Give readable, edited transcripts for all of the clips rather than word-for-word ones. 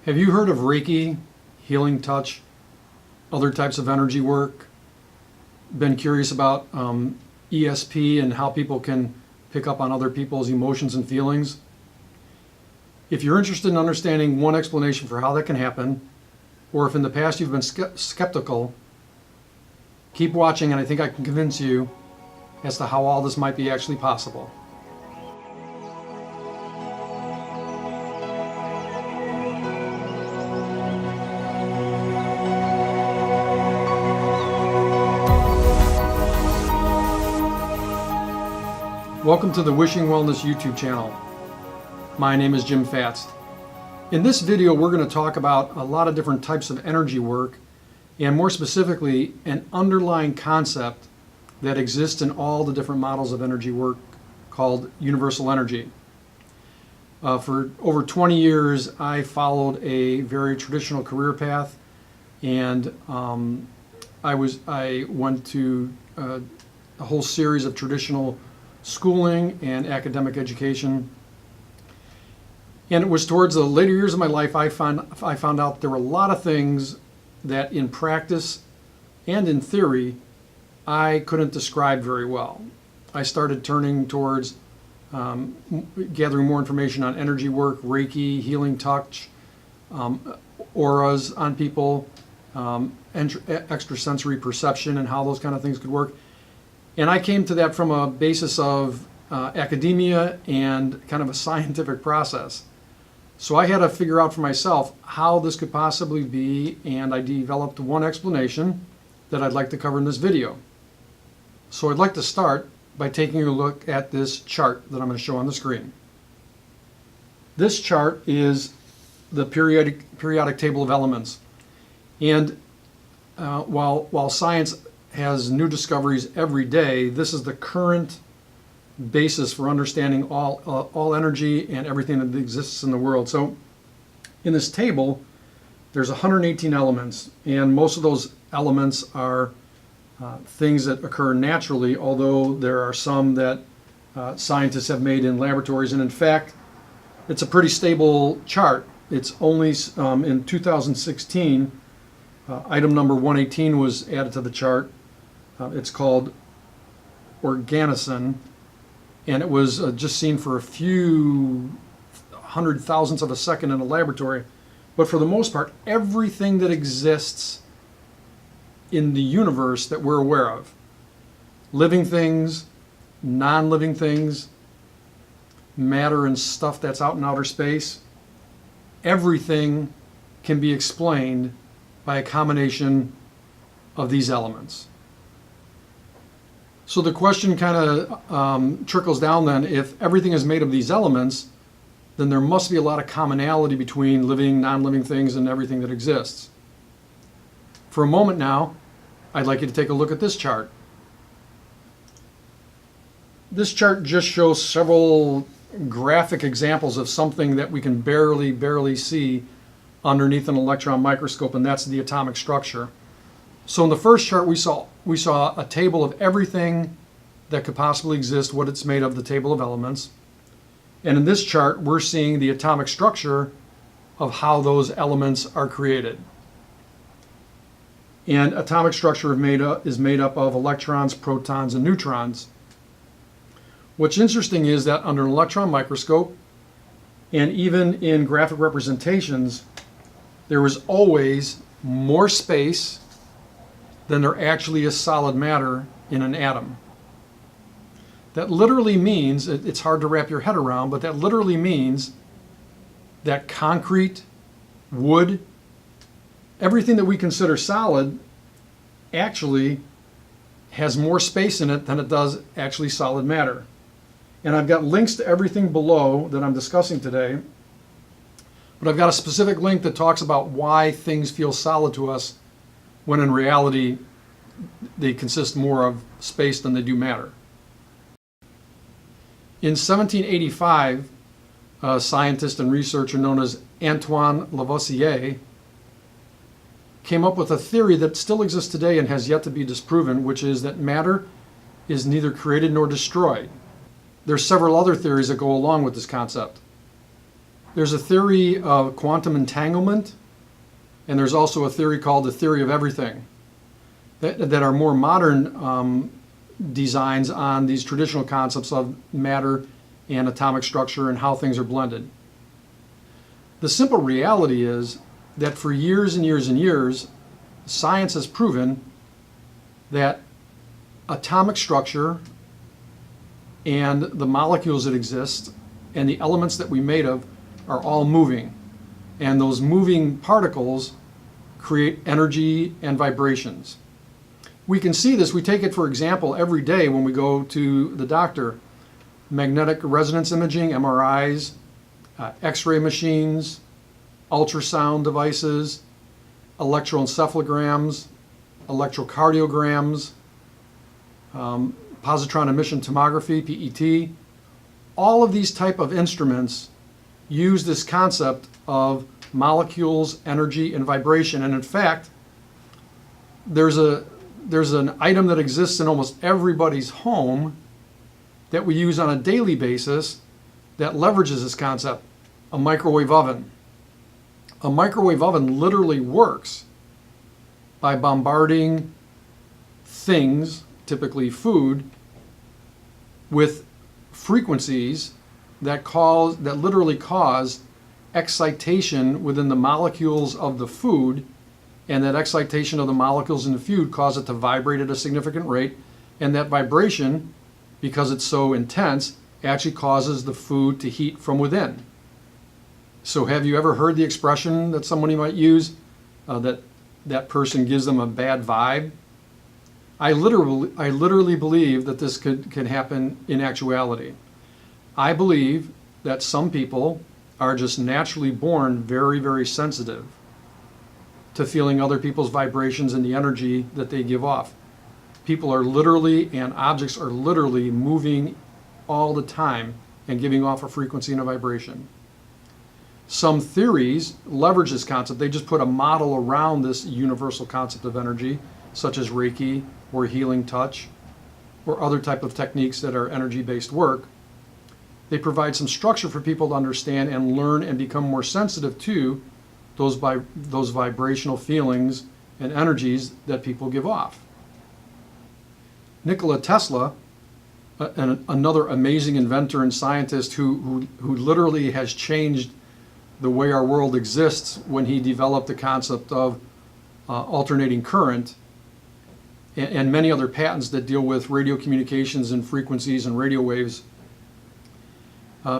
Have you heard of Reiki, healing touch, other types of energy work? Been curious about ESP and how people can pick up on other people's emotions and feelings? If you're interested in understanding one explanation for how that can happen, or if in the past you've been skeptical, keep watching and I think I can convince you as to how all this might be actually possible. Welcome to the Wishing Wellness YouTube channel. My name is Jim Fatst. In this video we're going to talk about a lot of different types of energy work, and more specifically an underlying concept that exists in all the different models of energy work called universal energy. For over 20 years I followed a very traditional career path, and I went to a whole series of traditional schooling and academic education. And it was towards the later years of my life I found out there were a lot of things that in practice and in theory I couldn't describe very well. I started turning towards gathering more information on energy work, Reiki, healing touch, auras on people, extrasensory perception and how those kind of things could work. And I came to that from a basis of academia and kind of a scientific process. So I had to figure out for myself how this could possibly be, and I developed one explanation that I'd like to cover in this video. So I'd like to start by taking a look at this chart that I'm going to show on the screen. This chart is the periodic table of elements. And while science has new discoveries every day, this is the current basis for understanding all energy and everything that exists in the world. So in this table there's 118 elements, and most of those elements are things that occur naturally, although there are some that scientists have made in laboratories. And in fact it's a pretty stable chart. It's only in 2016 item number 118 was added to the chart. It's called organocin, and it was just seen for a few hundred thousandths of a second in a laboratory. But for the most part, everything that exists in the universe that we're aware of, living things, non-living things, matter and stuff that's out in outer space, everything can be explained by a combination of these elements. So the question kind of trickles down then: if everything is made of these elements, then there must be a lot of commonality between living, non-living things and everything that exists. For a moment now, I'd like you to take a look at this chart. This chart just shows several graphic examples of something that we can barely see underneath an electron microscope, and that's the atomic structure. So in the first chart we saw a table of everything that could possibly exist, what it's made of, the table of elements. And in this chart we're seeing the atomic structure of how those elements are created. And atomic structure is made up of electrons, protons, and neutrons. What's interesting is that under an electron microscope and even in graphic representations, there is always more space than there actually is solid matter in an atom. That literally means, it's hard to wrap your head around, but that literally means that concrete, wood, everything that we consider solid actually has more space in it than it does actually solid matter. And I've got links to everything below that I'm discussing today, but I've got a specific link that talks about why things feel solid to us when in reality they consist more of space than they do matter. In 1785, a scientist and researcher known as Antoine Lavoisier came up with a theory that still exists today and has yet to be disproven, which is that matter is neither created nor destroyed. There's several other theories that go along with this concept. There's a theory of quantum entanglement, and there's also a theory called the theory of everything that are more modern designs on these traditional concepts of matter and atomic structure and how things are blended. The simple reality is that for years and years and years, science has proven that atomic structure and the molecules that exist and the elements that we made of are all moving. And those moving particles create energy and vibrations. We can see this, we take it for example every day when we go to the doctor. Magnetic resonance imaging, MRIs, X-ray machines, ultrasound devices, electroencephalograms, electrocardiograms, positron emission tomography, PET. All of these type of instruments use this concept of molecules, energy, and vibration. And in fact, there's an item that exists in almost everybody's home that we use on a daily basis that leverages this concept, a microwave oven. A microwave oven literally works by bombarding things, typically food, with frequencies that literally cause excitation within the molecules of the food, and that excitation of the molecules in the food cause it to vibrate at a significant rate, and that vibration, because it's so intense, actually causes the food to heat from within. So have you ever heard the expression that somebody might use, that person gives them a bad vibe? I literally believe that this can happen in actuality. I believe that some people are just naturally born very, very sensitive to feeling other people's vibrations and the energy that they give off. People are literally, and objects are literally moving all the time and giving off a frequency and a vibration. Some theories leverage this concept. They just put a model around this universal concept of energy, such as Reiki or healing touch or other type of techniques that are energy-based work. They provide some structure for people to understand and learn and become more sensitive to those vibrational feelings and energies that people give off. Nikola Tesla, another amazing inventor and scientist who literally has changed the way our world exists when he developed the concept of alternating current, and many other patents that deal with radio communications and frequencies and radio waves.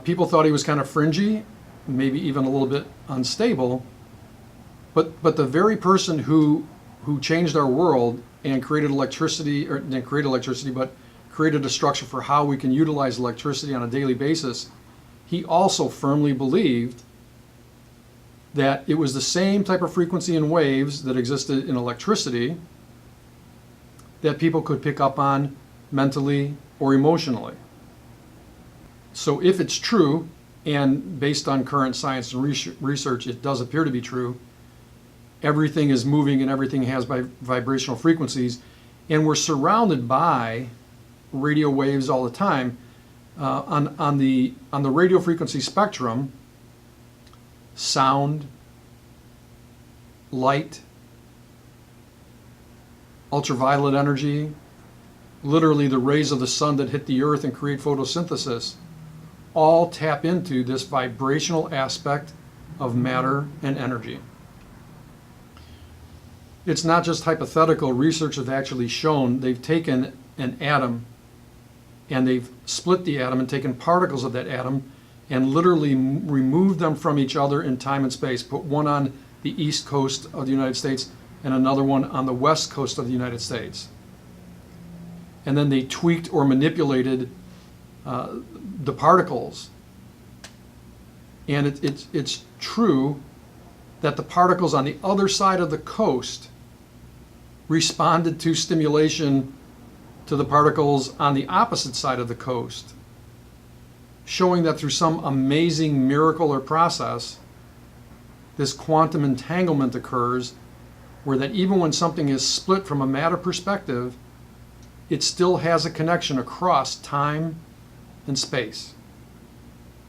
People thought he was kind of fringy, maybe even a little bit unstable, but the very person who changed our world and created electricity, or didn't create electricity, but created a structure for how we can utilize electricity on a daily basis, he also firmly believed that it was the same type of frequency and waves that existed in electricity that people could pick up on mentally or emotionally. So if it's true, and based on current science and research, it does appear to be true, everything is moving and everything has vibrational frequencies, and we're surrounded by radio waves all the time. On the radio frequency spectrum, sound, light, ultraviolet energy, literally the rays of the sun that hit the earth and create photosynthesis, all tap into this vibrational aspect of matter and energy. It's not just hypothetical. Research has actually shown they've taken an atom and they've split the atom and taken particles of that atom and literally removed them from each other in time and space. Put one on the east coast of the United States and another one on the west coast of the United States. And then they tweaked or manipulated the particles. And it's true that the particles on the other side of the coast responded to stimulation to the particles on the opposite side of the coast, showing that through some amazing miracle or process, this quantum entanglement occurs, where that even when something is split from a matter perspective, it still has a connection across time and space.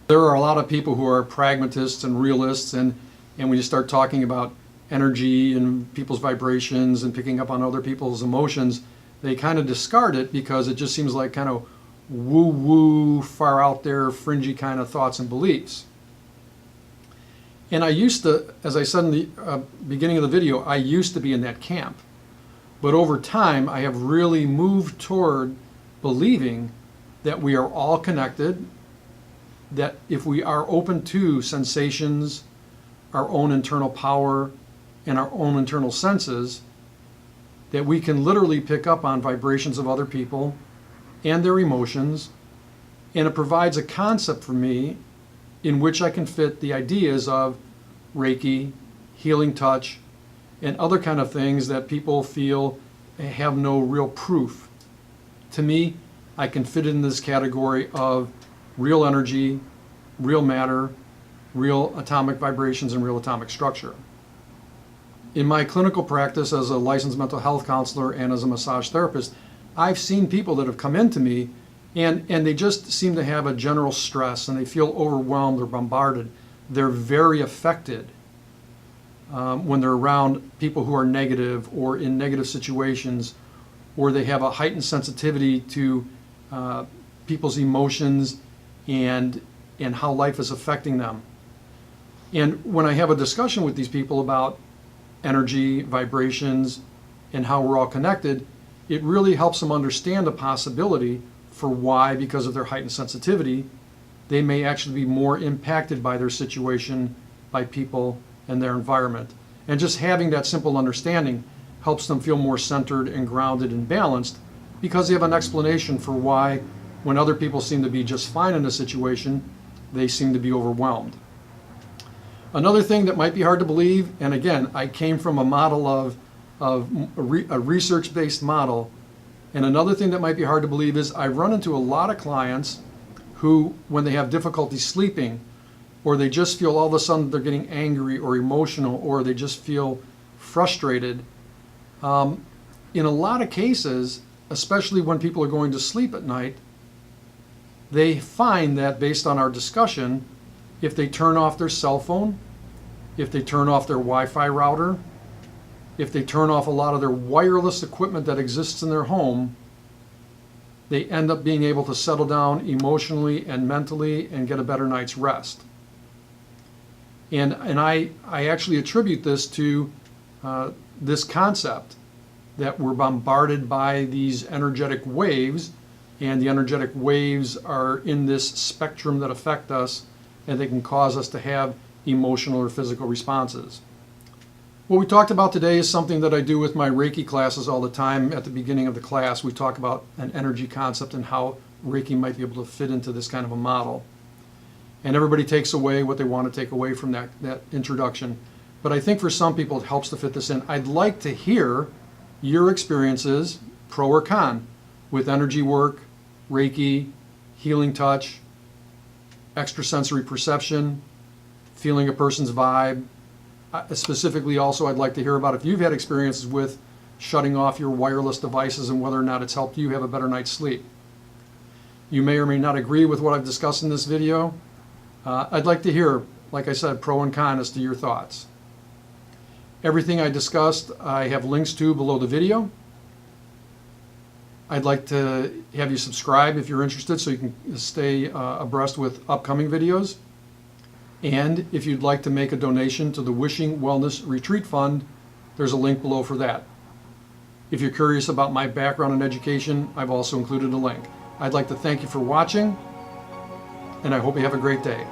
There are a lot of people who are pragmatists and realists, and when you start talking about energy and people's vibrations and picking up on other people's emotions, they kind of discard it because it just seems like kind of woo-woo, far out there, fringy kind of thoughts and beliefs. And I used to, as I said in the beginning of the video, I used to be in that camp. But over time, I have really moved toward believing that we are all connected, that if we are open to sensations, our own internal power, and our own internal senses, that we can literally pick up on vibrations of other people and their emotions, and it provides a concept for me in which I can fit the ideas of Reiki, healing touch, and other kind of things that people feel have no real proof. To me, I can fit in this category of real energy, real matter, real atomic vibrations, and real atomic structure. In my clinical practice as a licensed mental health counselor and as a massage therapist, I've seen people that have come into me and they just seem to have a general stress and they feel overwhelmed or bombarded. They're very affected when they're around people who are negative or in negative situations, or they have a heightened sensitivity to people's emotions and how life is affecting them. And when I have a discussion with these people about energy, vibrations, and how we're all connected, it really helps them understand the possibility for why, because of their heightened sensitivity, they may actually be more impacted by their situation, by people, and their environment. And just having that simple understanding helps them feel more centered and grounded and balanced, because they have an explanation for why, when other people seem to be just fine in a situation, they seem to be overwhelmed. Another thing that might be hard to believe, and again, I came from a model of a research-based model, and another thing that might be hard to believe is I run into a lot of clients who, when they have difficulty sleeping, or they just feel all of a sudden they're getting angry or emotional, or they just feel frustrated, in a lot of cases, especially when people are going to sleep at night, they find that based on our discussion, if they turn off their cell phone, if they turn off their Wi-Fi router, if they turn off a lot of their wireless equipment that exists in their home, they end up being able to settle down emotionally and mentally and get a better night's rest. And I actually attribute this to this concept that we're bombarded by these energetic waves, and the energetic waves are in this spectrum that affect us, and they can cause us to have emotional or physical responses. What we talked about today is something that I do with my Reiki classes all the time. At the beginning of the class, we talk about an energy concept and how Reiki might be able to fit into this kind of a model. And everybody takes away what they want to take away from that introduction. But I think for some people it helps to fit this in. I'd like to hear your experiences, pro or con, with energy work, Reiki, healing touch, extrasensory perception, feeling a person's vibe. Specifically also, I'd like to hear about if you've had experiences with shutting off your wireless devices and whether or not it's helped you have a better night's sleep. You may or may not agree with what I've discussed in this video. I'd like to hear, like I said, pro and con as to your thoughts. Everything I discussed, I have links to below the video. I'd like to have you subscribe if you're interested so you can stay abreast with upcoming videos. And if you'd like to make a donation to the Wishing Wellness Retreat Fund, there's a link below for that. If you're curious about my background in education, I've also included a link. I'd like to thank you for watching, and I hope you have a great day.